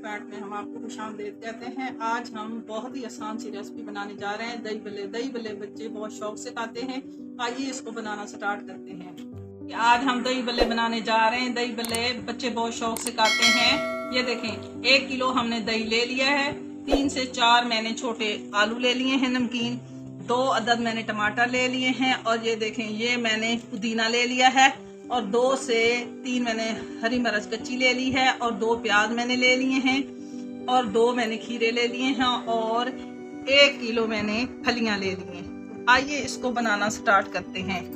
PAT में हम आपको खुशामदीद कहते हैं। आज हम बहुत ही आसान सी रेसिपी बनाने जा रहे हैं, दही बल्ले। दही बल्ले बच्चे बहुत शौक से खाते हैं। आइए इसको बनाना स्टार्ट करते हैं। आज हम दही बल्ले बनाने जा रहे हैं। दही बल्ले बच्चे बहुत शौक से खाते हैं। ये देखें, 1 किलो हमने दही ले लिया है। 3 से 4 मैंने छोटे आलू ले लिए हैं नमकीन। 2 अदद मैंने टमाटर ले लिए हैं। और ये देखें, ये मैंने पुदीना ले लिया है। और 2 से 3 मैंने हरी मिर्च कच्ची ले ली है। और 2 प्याज मैंने ले लिए हैं। और 2 मैंने खीरे ले लिए हैं। और 1 किलो मैंने फलियां ले ली हैं। आइए इसको बनाना स्टार्ट करते हैं।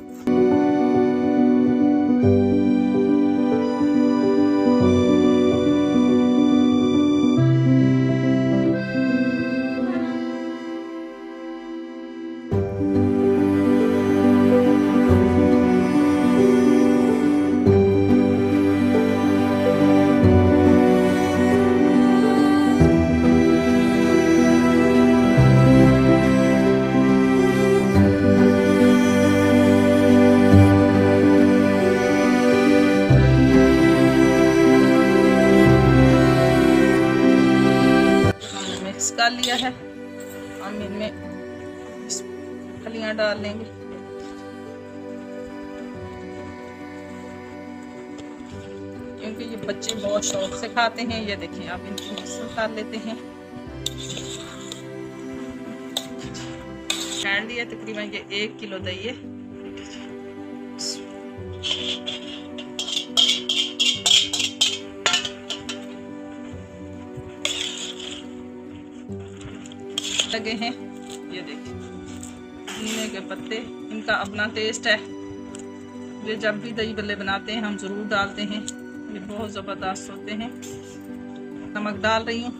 कर लिया है, हम इनमें फलियां डाल लेंगे। क्योंकि ये बच्चे बहुत शौक से खाते हैं। ये देखिए, आप इनको मिक्स कर लेते हैं। छान दिया, तकरीबन ये 1 किलो दही है। लगे हैं, ये देखिए पुदीने के पत्ते, इनका अपना टेस्ट है। ये जब भी दही बल्ले बनाते हैं हम ज़रूर डालते हैं। ये बहुत ज़बरदस्त होते हैं। नमक डाल रही हूँ।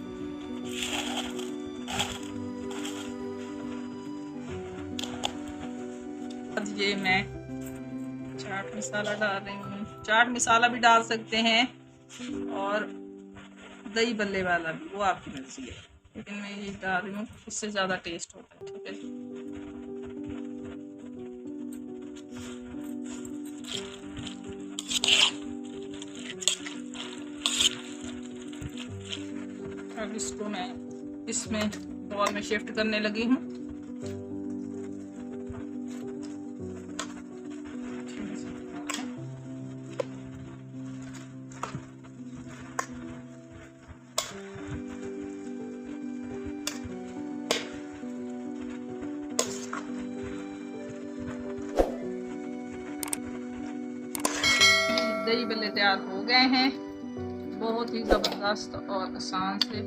ये मैं चाट मसाला डाल रही हूँ। चाट मसाला भी डाल सकते हैं और दही बल्ले वाला भी, वो आपकी मर्जी है, लेकिन मैं ये डाल रही हूँ, इससे ज़्यादा टेस्ट होता है। ठीक है, अब इसको मैं इसमें बॉल में शिफ्ट करने लगी हूँ। दही बल्ले तैयार हो गए हैं। बहुत ही ज़बरदस्त और आसान से